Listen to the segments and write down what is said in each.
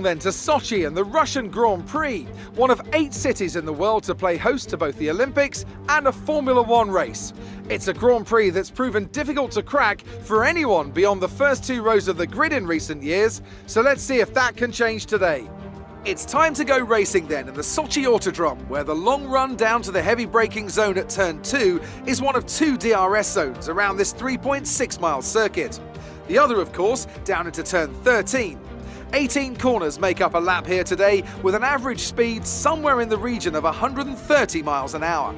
Then to Sochi and the Russian Grand Prix, one of 8 cities in the world to play host to both the Olympics and a Formula One race. It's a Grand Prix that's proven difficult to crack for anyone beyond the first 2 rows of the grid in recent years, so let's see if that can change today. It's time to go racing then in the Sochi Autodrome, where the long run down to the heavy braking zone at turn 2 is one of 2 DRS zones around this 3.6-mile circuit. The other, of course, down into turn 13. 18 corners make up a lap here today, with an average speed somewhere in the region of 130 miles an hour.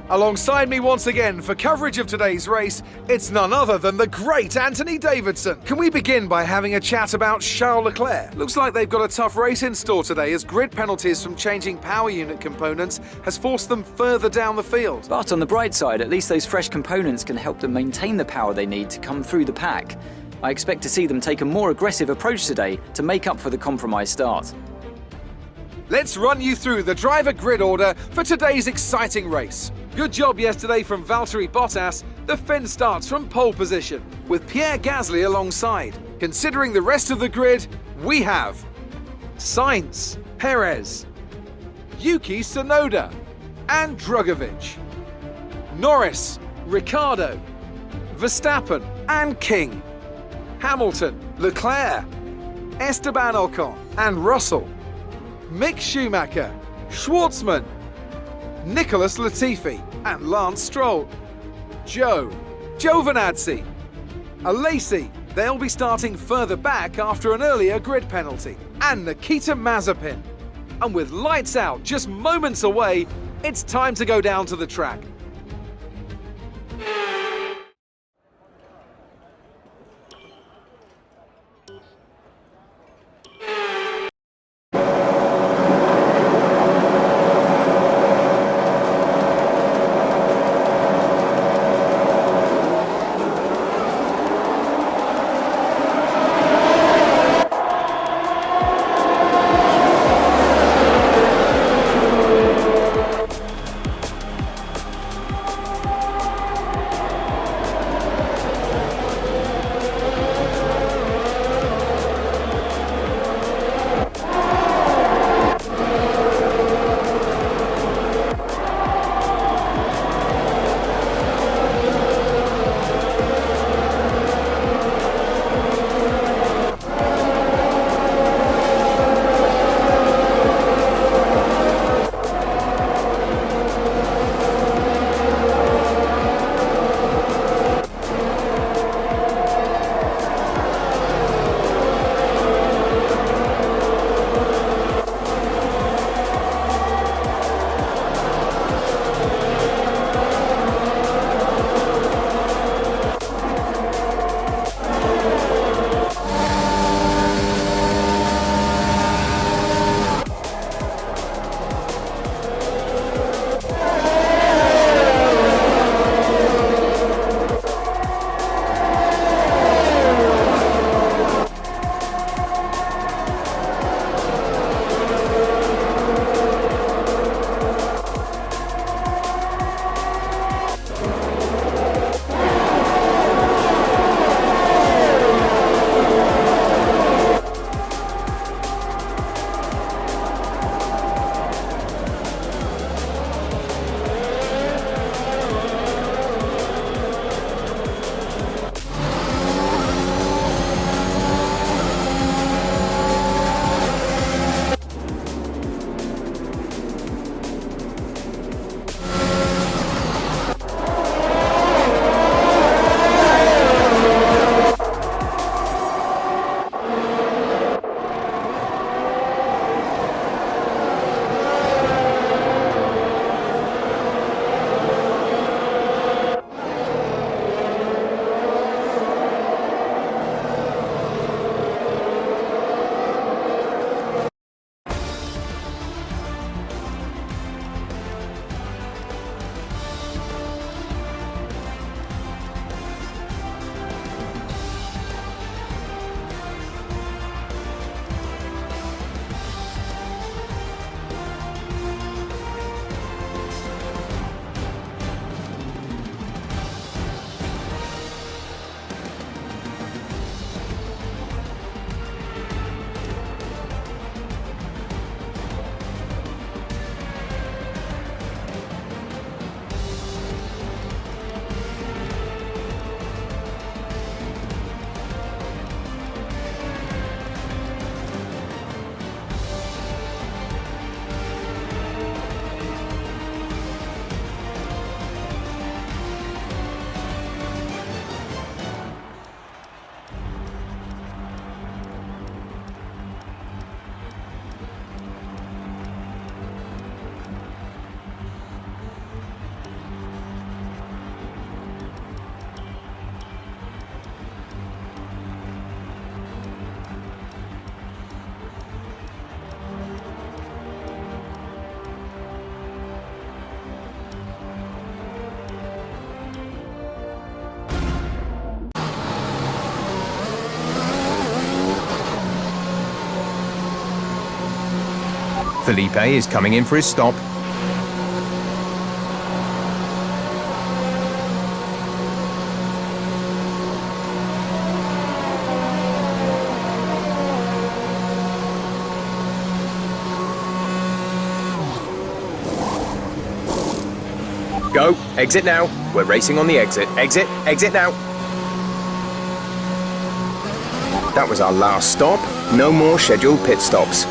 Alongside me once again for coverage of today's race, it's none other than the great Anthony Davidson. Can we begin by having a chat about Charles Leclerc? Looks like they've got a tough race in store today, as grid penalties from changing power unit components has forced them further down the field. But on the bright side, at least those fresh components can help them maintain the power they need to come through the pack. I expect to see them take a more aggressive approach today to make up for the compromised start. Let's run you through the driver grid order for today's exciting race. Good job yesterday from Valtteri Bottas. The Finn starts from pole position, with Pierre Gasly alongside. Considering the rest of the grid, we have Sainz, Perez, Yuki Tsunoda, and Drugovich, Norris, Ricciardo, Verstappen, and King, Hamilton, Leclerc, Esteban Ocon, and Russell, Mick Schumacher, Schwartzman, Nicholas Latifi, and Lance Stroll, Joe Giovinazzi, Alesi. They'll be starting further back after an earlier grid penalty, and Nikita Mazepin. And with lights out just moments away, it's time to go down to the track. Felipe is coming in for his stop. Go, exit now. We're racing on the exit. Exit, exit now. That was our last stop. No more scheduled pit stops.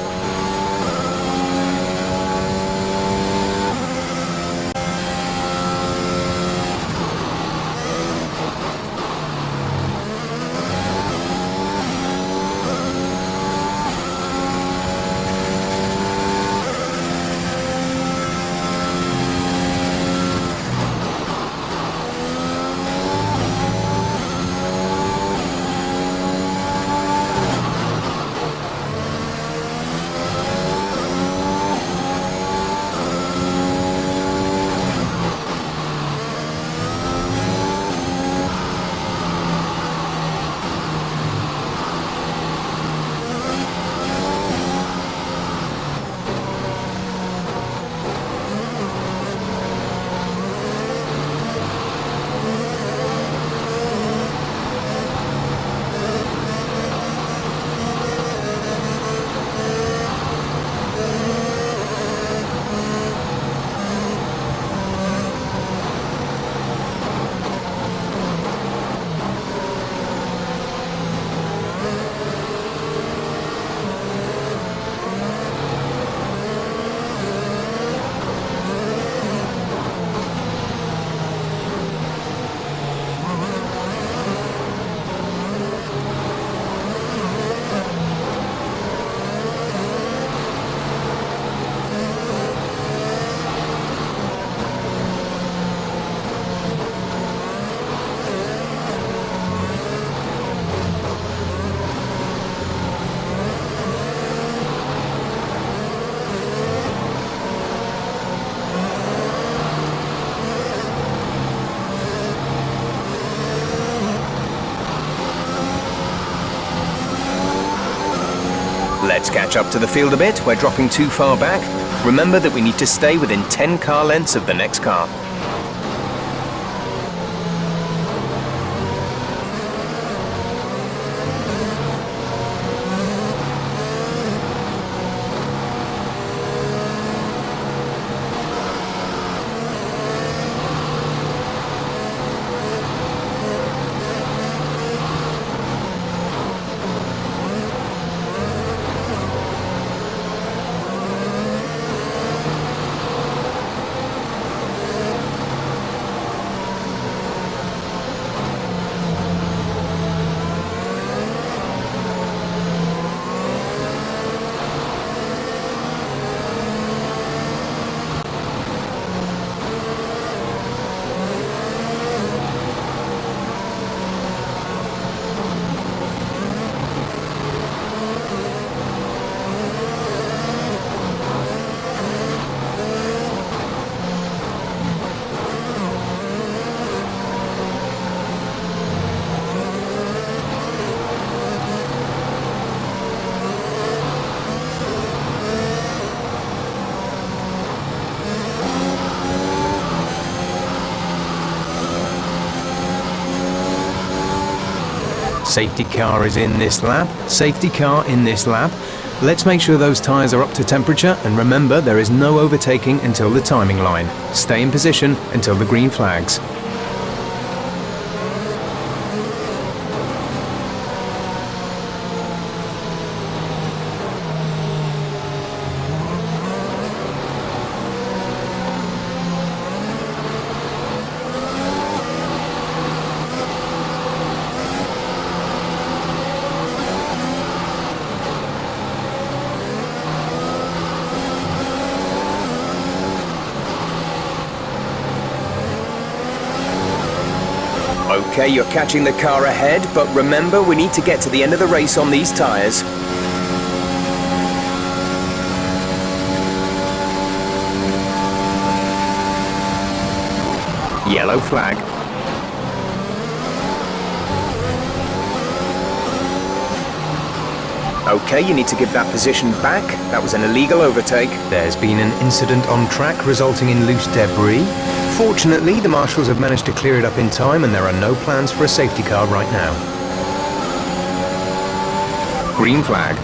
Let's catch up to the field a bit. We're dropping too far back. Remember that we need to stay within 10 car lengths of the next car. Safety car is in this lap. Safety car in this lap. Let's make sure those tyres are up to temperature, and remember there is no overtaking until the timing line. Stay in position until the green flags. Okay, you're catching the car ahead, but remember we need to get to the end of the race on these tyres. Yellow flag. Okay, you need to give that position back. That was an illegal overtake. There's been an incident on track resulting in loose debris. Fortunately, the marshals have managed to clear it up in time and there are no plans for a safety car right now. Green flag.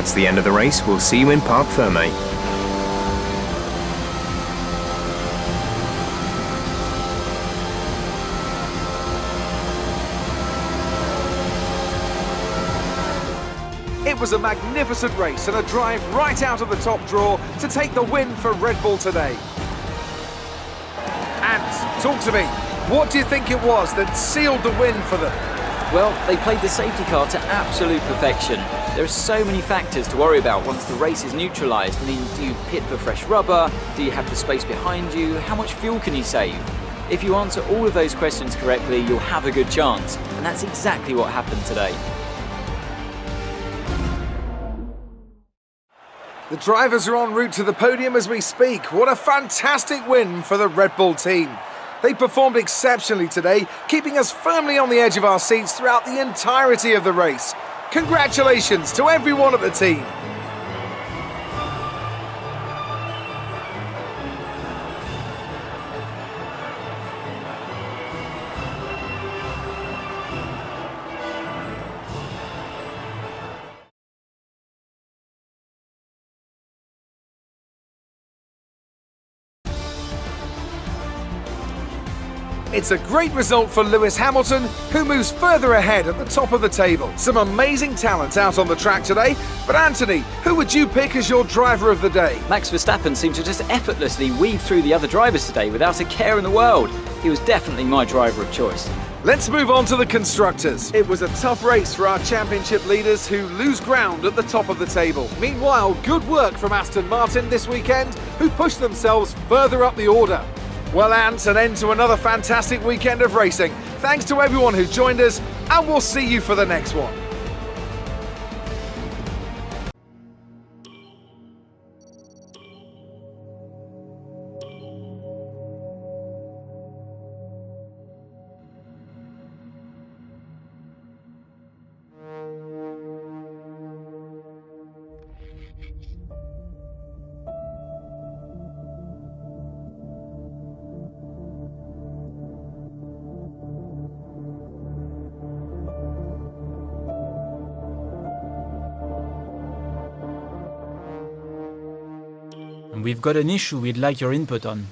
That's the end of the race. We'll see you in Parc Fermé. It was a magnificent race and a drive right out of the top draw to take the win for Red Bull today. And talk to me, what do you think it was that sealed the win for them? Well, they played the safety car to absolute perfection. There are so many factors to worry about once the race is neutralised. I mean, do you pit for fresh rubber? Do you have the space behind you? How much fuel can you save? If you answer all of those questions correctly, you'll have a good chance. And that's exactly what happened today. The drivers are en route to the podium as we speak. What a fantastic win for the Red Bull team. They performed exceptionally today, keeping us firmly on the edge of our seats throughout the entirety of the race. Congratulations to everyone at the team. It's a great result for Lewis Hamilton, who moves further ahead at the top of the table. Some amazing talent out on the track today. But Anthony, who would you pick as your driver of the day? Max Verstappen seemed to just effortlessly weave through the other drivers today without a care in the world. He was definitely my driver of choice. Let's move on to the constructors. It was a tough race for our championship leaders who lose ground at the top of the table. Meanwhile, good work from Aston Martin this weekend, who pushed themselves further up the order. Well, Ant, an end to another fantastic weekend of racing. Thanks to everyone who joined us, and we'll see you for the next one. And we've got an issue we'd like your input on.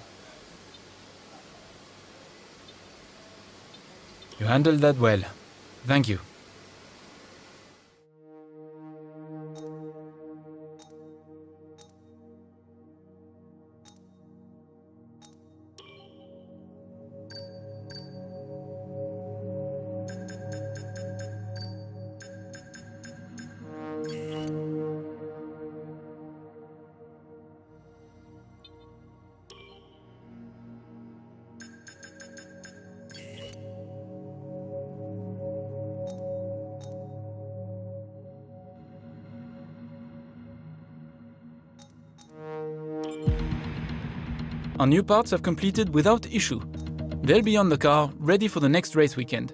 You handled that well. Thank you. Our new parts have completed without issue. They'll be on the car, ready for the next race weekend.